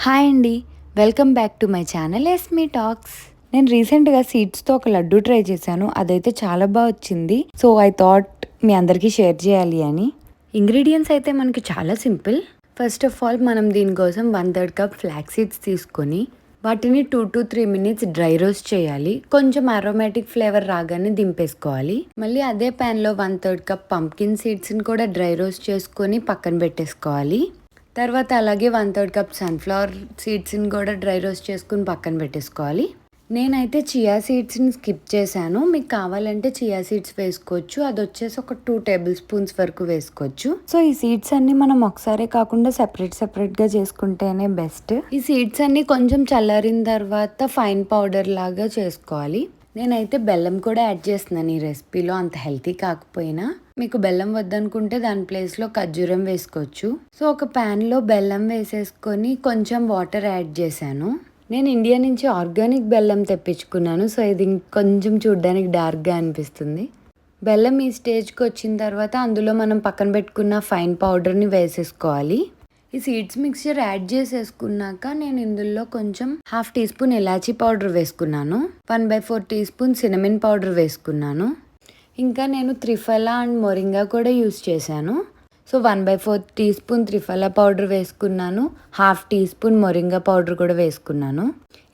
Hi అండి, welcome back to my channel Esmi talks. నేను రీసెంట్గా సీడ్స్తో ఒక లడ్డు ట్రై చేశాను. అదైతే చాలా బాగా వచ్చింది. సో ఐ థాట్ మీ అందరికీ షేర్ చేయాలి అని. ఇంగ్రీడియంట్స్ అయితే మనకి చాలా సింపుల్. ఫస్ట్ ఆఫ్ ఆల్ మనం దీనికోసం 1/3 కప్ ఫ్లాక్స్ సీడ్స్ తీసుకొని వాటిని 2 to 3 minutes డ్రై రోస్ట్ చేయాలి. కొంచెం అరోమాటిక్ ఫ్లేవర్ రాగానే దింపేసుకోవాలి. మళ్ళీ అదే ప్యాన్లో 1/3 కప్ పంప్కిన్ సీడ్స్ని కూడా డ్రై రోస్ట్ చేసుకొని పక్కన పెట్టేసుకోవాలి. తర్వాత అలాగే 1/3 కప్ సన్ఫ్లవర్ సీడ్స్ని కూడా డ్రై రోస్ట్ చేసుకుని పక్కన పెట్టేసుకోవాలి. నేనైతే చియా సీడ్స్ని స్కిప్ చేశాను. మీకు కావాలంటే చియా సీడ్స్ వేసుకోవచ్చు. అది వచ్చేసి ఒక 2 tablespoons వరకు వేసుకోవచ్చు. సో ఈ సీడ్స్ అన్ని మనం ఒకసారే కాకుండా సెపరేట్గా చేసుకుంటేనే బెస్ట్. ఈ సీడ్స్ అన్ని కొంచెం చల్లారిన తర్వాత ఫైన్ పౌడర్ లాగా చేసుకోవాలి. నేనైతే బెల్లం కూడా యాడ్ చేస్తున్నాను ఈ రెసిపీలో. అంత హెల్తీ కాకపోయినా మీకు బెల్లం వద్దనుకుంటే దాని ప్లేస్లో ఖర్జూరం వేసుకోవచ్చు. సో ఒక ప్యాన్లో బెల్లం వేసేసుకొని కొంచెం వాటర్ యాడ్ చేశాను. నేను ఇండియా నుంచి ఆర్గానిక్ బెల్లం తెప్పించుకున్నాను. సో ఇది కొంచెం చూడ్డానికి డార్క్గా అనిపిస్తుంది. బెల్లం ఈ స్టేజ్కి వచ్చిన తర్వాత అందులో మనం పక్కన పెట్టుకున్న ఫైన్ పౌడర్ని వేసేసుకోవాలి. ఈ సీడ్స్ మిక్స్చర్ యాడ్ చేసేసుకున్నాక నేను ఇందులో కొంచెం 1/2 teaspoon ఇలాచీ పౌడర్ వేసుకున్నాను. 1/4 teaspoon సినమిన్ పౌడర్ వేసుకున్నాను. ఇంకా నేను త్రిఫలా అండ్ మొరింగా కూడా యూస్ చేశాను. సో 1/4 teaspoon త్రిఫలా పౌడర్ వేసుకున్నాను. 1/2 teaspoon మొరింగా పౌడర్ కూడా వేసుకున్నాను.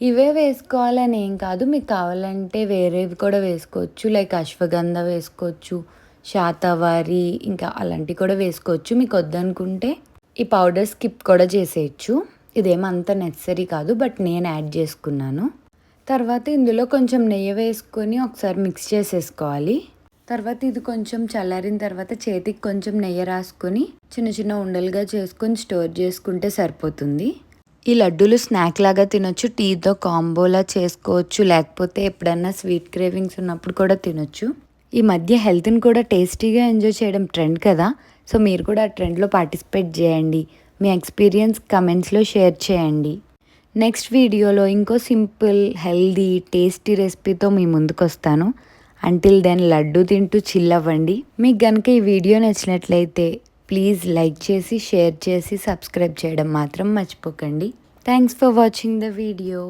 ఇవే వేసుకోవాలని ఏం కాదు, మీకు కావాలంటే వేరేవి కూడా వేసుకోవచ్చు. లైక్ అశ్వగంధ వేసుకోవచ్చు, శాతవారి ఇంకా అలాంటివి కూడా వేసుకోవచ్చు. మీకు వద్దనుకుంటే ఈ పౌడర్ స్కిప్ కూడా చేసేయచ్చు. ఇదేమంత నెసరీ కాదు, బట్ నేను యాడ్ చేసుకున్నాను. తర్వాత ఇందులో కొంచెం నెయ్యి వేసుకొని ఒకసారి మిక్స్ చేసేసుకోవాలి. తర్వాత ఇది కొంచెం చల్లారిన తర్వాత చేతికి కొంచెం నెయ్యి రాసుకొని చిన్న చిన్న ఉండలుగా చేసుకొని స్టోర్ చేసుకుంటే సరిపోతుంది. ఈ లడ్డూలు స్నాక్ లాగా తినొచ్చు, టీతో కాంబోలా చేసుకోవచ్చు, లేకపోతే ఎప్పుడన్నా స్వీట్ క్రేవింగ్స్ ఉన్నప్పుడు కూడా తినొచ్చు. ఈ మధ్య హెల్త్ని కూడా టేస్టీగా ఎంజాయ్ చేయడం ట్రెండ్ కదా. సో మీరు కూడా ఆ ట్రెండ్లో పార్టిసిపేట్ చేయండి. మీ ఎక్స్పీరియన్స్ కమెంట్స్లో షేర్ చేయండి. నెక్స్ట్ వీడియోలో ఇంకో సింపుల్ హెల్దీ టేస్టీ రెసిపీతో మీ ముందుకు వస్తాను. అంటిల్ దెన్ లడ్డు తింటూ చిల్ అవ్వండి. మీకు కనుక ఈ వీడియో నచ్చినట్లయితే ప్లీజ్ లైక్ చేసి, షేర్ చేసి, సబ్స్క్రైబ్ చేయడం మాత్రం మర్చిపోకండి. Thanks for watching the video.